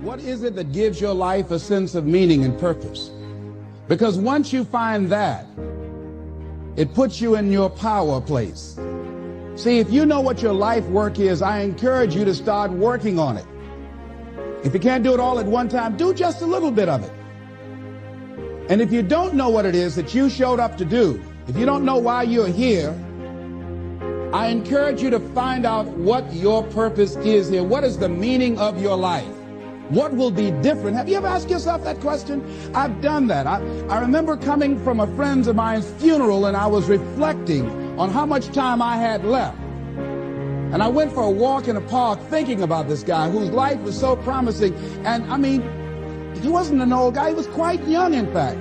What is it that gives your life a sense of meaning and purpose? Because once you find that, it puts you in your power place. See, if you know what your life work is, I encourage you to start working on it. If you can't do it all at one time, do just a little bit of it. And if you don't know what it is that you showed up to do, if you don't know why you're here, I encourage you to find out what your purpose is here. What is the meaning of your life? What will be different? Have you ever asked yourself that question? I've done that. I remember coming from a friend of mine's funeral, and I was reflecting on how much time I had left. And I went for a walk in a park thinking about this guy whose life was so promising. And I mean, he wasn't an old guy. He was quite young, in fact.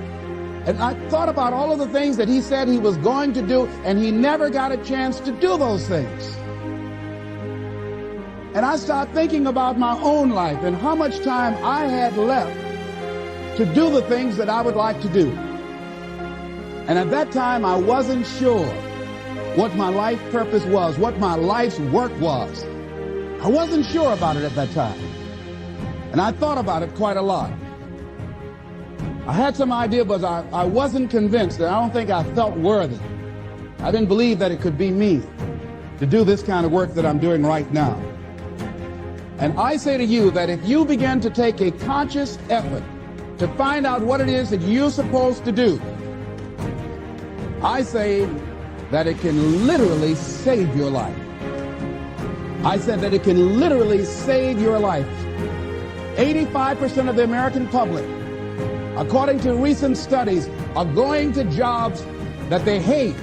And I thought about all of the things that he said he was going to do, and he never got a chance to do those things. And I started thinking about my own life and how much time I had left to do the things that I would like to do. And at that time, I wasn't sure what my life purpose was, what my life's work was. I wasn't sure about it at that time. And I thought about it quite a lot. I had some idea, but I wasn't convinced, and I don't think I felt worthy. I didn't believe that it could be me to do this kind of work that I'm doing right now. And I say to you that if you begin to take a conscious effort to find out what it is that you're supposed to do, I say that it can literally save your life. I said that it can literally save your life. 85% of the American public, according to recent studies, are going to jobs that they hate,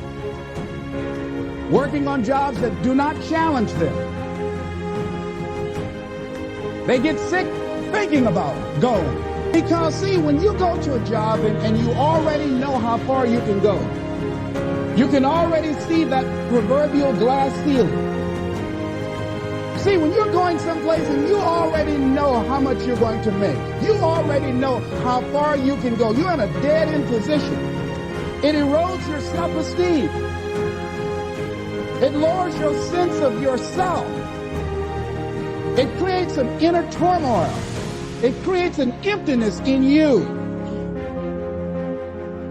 working on jobs that do not challenge them. They get sick thinking about going. Because, see, when you go to a job and you already know how far you can go, you can already see that proverbial glass ceiling. See, when you're going someplace and you already know how much you're going to make, you already know how far you can go, you're in a dead-end position. It erodes your self-esteem. It lowers your sense of yourself. It creates an inner turmoil. It creates an emptiness in you.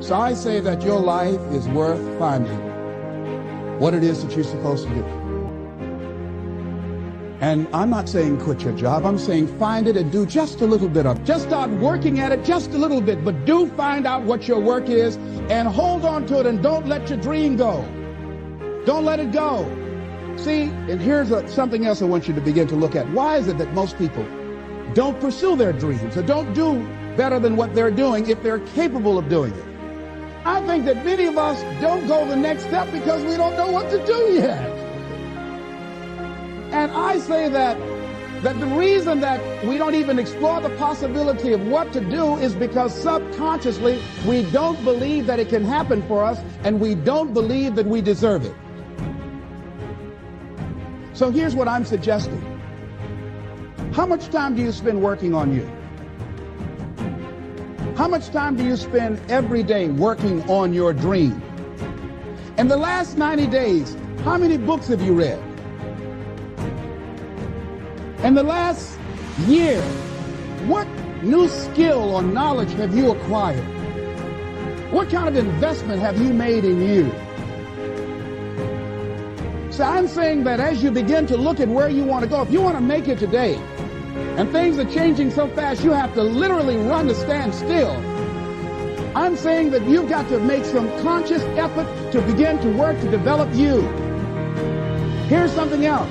So I say that your life is worth finding what it is that you're supposed to do. And I'm not saying quit your job. I'm saying find it and do just a little bit of it. Just start working at it just a little bit, but do find out what your work is and hold on to it, and don't let your dream go. Don't let it go. See, and here's something else I want you to begin to look at. Why is it that most people don't pursue their dreams or don't do better than what they're doing if they're capable of doing it? I think that many of us don't go the next step because we don't know what to do yet. And I say that the reason that we don't even explore the possibility of what to do is because subconsciously we don't believe that it can happen for us, and we don't believe that we deserve it. So here's what I'm suggesting. How much time do you spend working on you? How much time do you spend every day working on your dream? In the last 90 days, how many books have you read? In the last year, what new skill or knowledge have you acquired? What kind of investment have you made in you? So I'm saying that as you begin to look at where you want to go, if you want to make it today, and things are changing so fast you have to literally run to stand still, I'm saying that you've got to make some conscious effort to begin to work to develop you. Here's something else.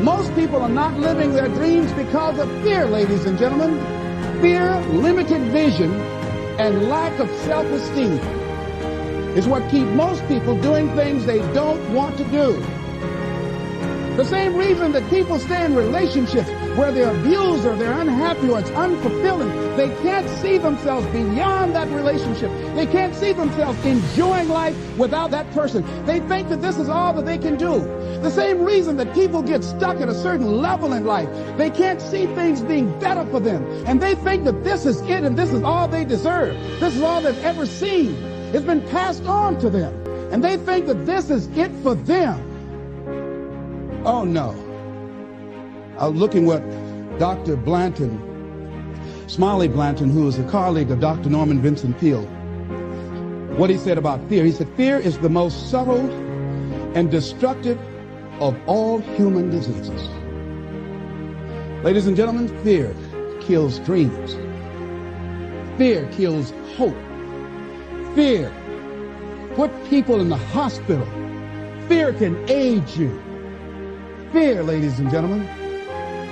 Most people are not living their dreams because of fear, ladies and gentlemen. Fear, limited vision, and lack of self-esteem is what keep most people doing things they don't want to do. The same reason that people stay in relationships where they're abused or they're unhappy or it's unfulfilling, they can't see themselves beyond that relationship. They can't see themselves enjoying life without that person. They think that this is all that they can do. The same reason that people get stuck at a certain level in life. They can't see things being better for them. And they think that this is it and this is all they deserve. This is all they've ever seen. It's been passed on to them. And they think that this is it for them. Oh, no. I was looking what Dr. Blanton Smiley Blanton, who is a colleague of Dr. Norman Vincent Peale, what he said about fear. He said, fear is the most subtle and destructive of all human diseases. Ladies and gentlemen, fear kills dreams. Fear kills hope. Fear put people in the hospital. Fear can age you. Fear, ladies and gentlemen,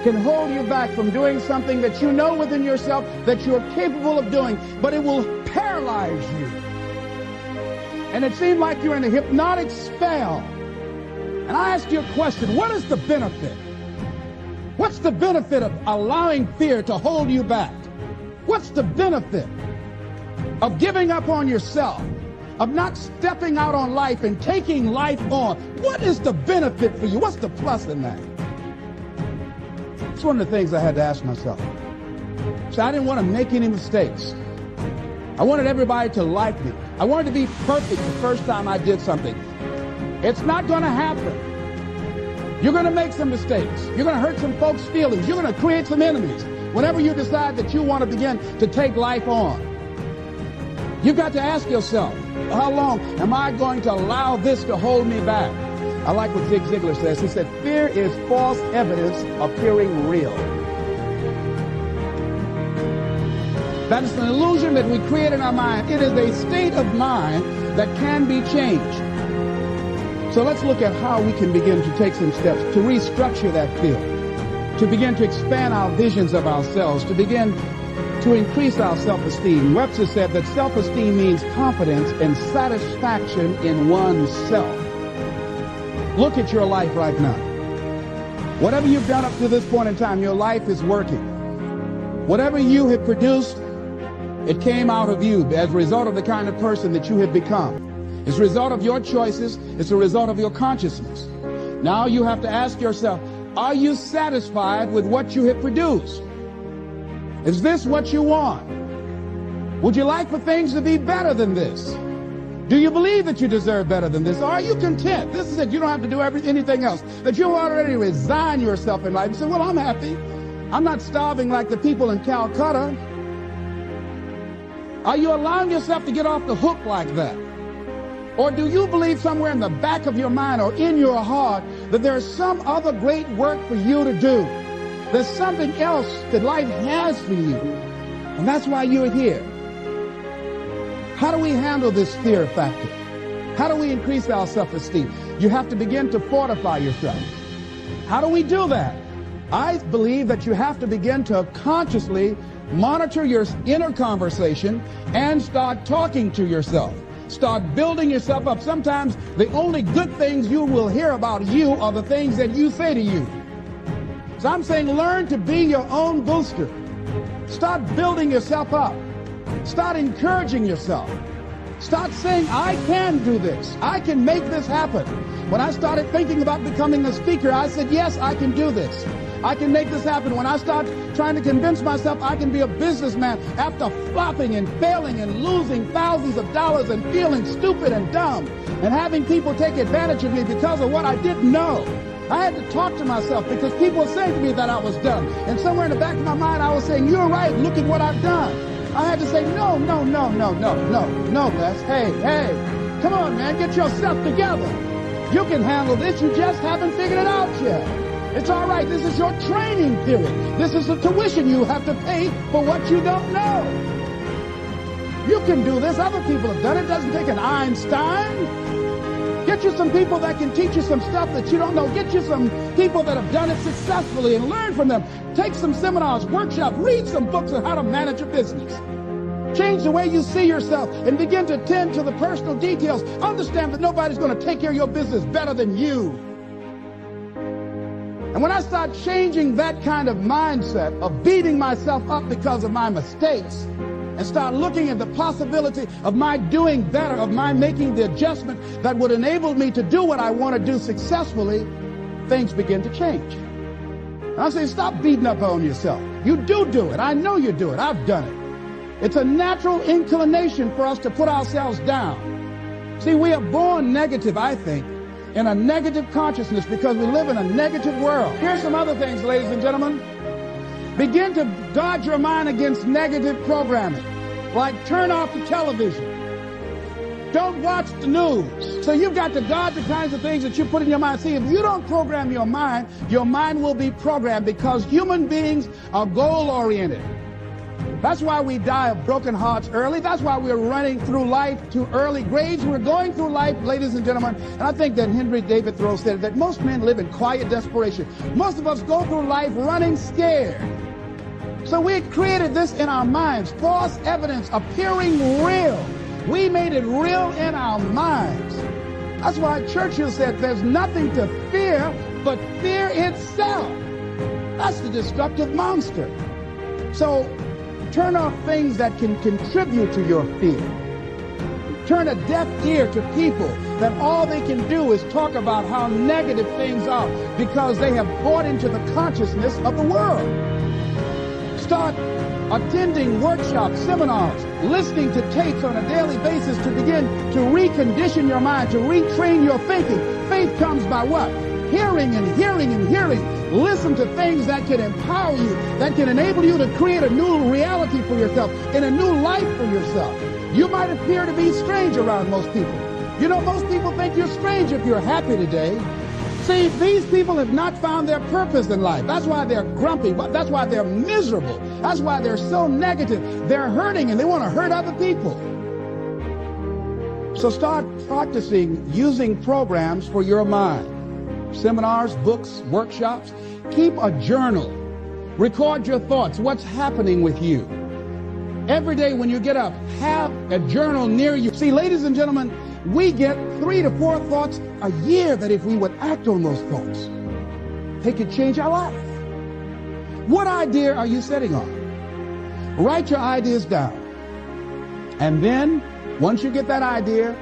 can hold you back from doing something that you know within yourself that you're capable of doing, but it will paralyze you. And it seemed like you're in a hypnotic spell. And I ask you a question, what is the benefit? What's the benefit of allowing fear to hold you back? What's the benefit of giving up on yourself, of not stepping out on life and taking life on? What is the benefit for you? What's the plus in that? It's one of the things I had to ask myself. So I didn't want to make any mistakes. I wanted everybody to like me. I wanted to be perfect the first time I did something. It's not going to happen. You're going to make some mistakes. You're going to hurt some folks' feelings. You're going to create some enemies whenever you decide that you want to begin to take life on. You've got to ask yourself, how long am I going to allow this to hold me back? I like what Zig Ziglar says. He said, fear is false evidence appearing real. That is an illusion that we create in our mind. It is a state of mind that can be changed. So let's look at how we can begin to take some steps to restructure that fear, to begin to expand our visions of ourselves, to begin to increase our self-esteem. Webster said that self-esteem means confidence and satisfaction in oneself. Look at your life right now. Whatever you've done up to this point in time, your life is working. Whatever you have produced, it came out of you as a result of the kind of person that you have become. It's a result of your choices. It's a result of your consciousness. Now you have to ask yourself, are you satisfied with what you have produced? Is this what you want? Would you like for things to be better than this? Do you believe that you deserve better than this? Or are you content? This is it. You don't have to do anything else. That you already resign yourself in life and say, well, I'm happy. I'm not starving like the people in Calcutta. Are you allowing yourself to get off the hook like that? Or do you believe somewhere in the back of your mind or in your heart that there's some other great work for you to do? There's something else that life has for you. And that's why you're here. How do we handle this fear factor? How do we increase our self-esteem? You have to begin to fortify yourself. How do we do that? I believe that you have to begin to consciously monitor your inner conversation and start talking to yourself. Start building yourself up. Sometimes the only good things you will hear about you are the things that you say to you. So I'm saying learn to be your own booster. Start building yourself up. Start encouraging yourself. Start saying, I can do this. I can make this happen. When I started thinking about becoming a speaker, I said, yes, I can do this. I can make this happen. When I start trying to convince myself I can be a businessman after flopping and failing and losing thousands of dollars and feeling stupid and dumb and having people take advantage of me because of what I didn't know. I had to talk to myself because people were saying to me that I was dumb. And somewhere in the back of my mind, I was saying, you're right, look at what I've done. I had to say, no, Les. Hey, come on, man, get yourself together. You can handle this, you just haven't figured it out yet. It's all right, this is your training period. This is the tuition you have to pay for what you don't know. You can do this, other people have done it. It doesn't take an Einstein. Get you some people that can teach you some stuff that you don't know. Get you some people that have done it successfully and learn from them. Take some seminars, workshops, read some books on how to manage a business. Change the way you see yourself and begin to tend to the personal details. Understand that nobody's going to take care of your business better than you. And when I start changing that kind of mindset of beating myself up because of my mistakes and start looking at the possibility of my doing better, of my making the adjustment that would enable me to do what I want to do successfully, things begin to change. And I say, stop beating up on yourself. You do it. I know you do it. I've done it. It's a natural inclination for us to put ourselves down. See, we are born negative, I think, in a negative consciousness because we live in a negative world. Here's some other things, ladies and gentlemen. Begin to guard your mind against negative programming, like turn off the television. Don't watch the news. So you've got to guard the kinds of things that you put in your mind. See, if you don't program your mind will be programmed, because human beings are goal-oriented. That's why we die of broken hearts early. That's why we're running through life to early graves. We're going through life, ladies and gentlemen, and I think that Henry David Thoreau said that most men live in quiet desperation. Most of us go through life running scared. So we created this in our minds, false evidence appearing real. We made it real in our minds. That's why Churchill said there's nothing to fear but fear itself. That's the destructive monster. So turn off things that can contribute to your fear. Turn a deaf ear to people that all they can do is talk about how negative things are, because they have bought into the consciousness of the world. Start attending workshops, seminars, listening to tapes on a daily basis to begin to recondition your mind, to retrain your thinking. Faith comes by what? Hearing and hearing and hearing. Listen to things that can empower you, that can enable you to create a new reality for yourself and a new life for yourself. You might appear to be strange around most people. You know, most people think you're strange if you're happy today. See, these people have not found their purpose in life. That's why they're grumpy. That's why they're miserable. That's why they're so negative. They're hurting and they want to hurt other people. So start practicing using programs for your mind. Seminars, books, workshops. Keep a journal. Record your thoughts, what's happening with you. Every day when you get up, have a journal near you. See, ladies and gentlemen, we get 3 to 4 thoughts a year that if we would act on those thoughts, they could change our life. What idea are you sitting on? Write your ideas down. And then, once you get that idea,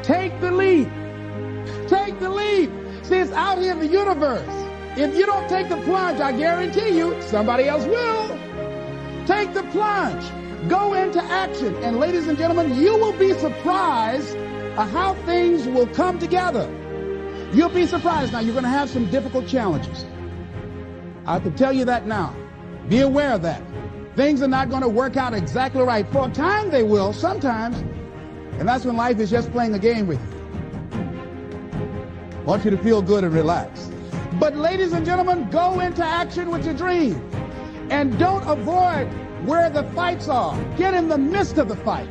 take the leap. Take the leap. See, it's out here in the universe. If you don't take the plunge, I guarantee you, somebody else will. Take the plunge. Go into action. And ladies and gentlemen, you will be surprised at how things will come together. You'll be surprised. Now, you're going to have some difficult challenges. I can tell you that now. Be aware of that. Things are not going to work out exactly right. For a time, they will, sometimes. And that's when life is just playing a game with you. I want you to feel good and relax. But ladies and gentlemen, go into action with your dream. And don't avoid where the fights are. Get in the midst of the fight.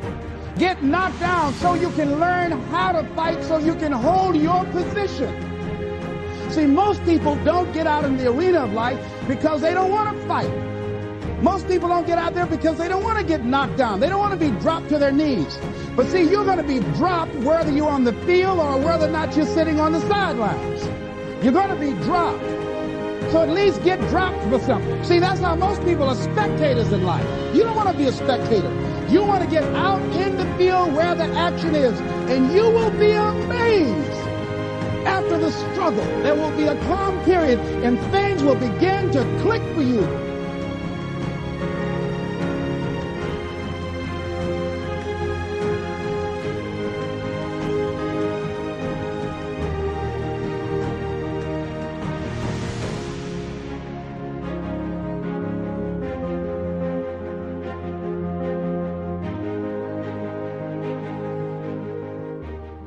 Get knocked down so you can learn how to fight, so you can hold your position. See, most people don't get out in the arena of life because they don't want to fight. Most people don't get out there because they don't want to get knocked down. They don't want to be dropped to their knees. But see, you're going to be dropped whether you're on the field or whether or not you're sitting on the sidelines. You're going to be dropped. So at least get dropped for something. See, that's how most people are spectators in life. You don't want to be a spectator. You want to get out in the field where the action is. And you will be amazed. After the struggle, there will be a calm period and things will begin to click for you.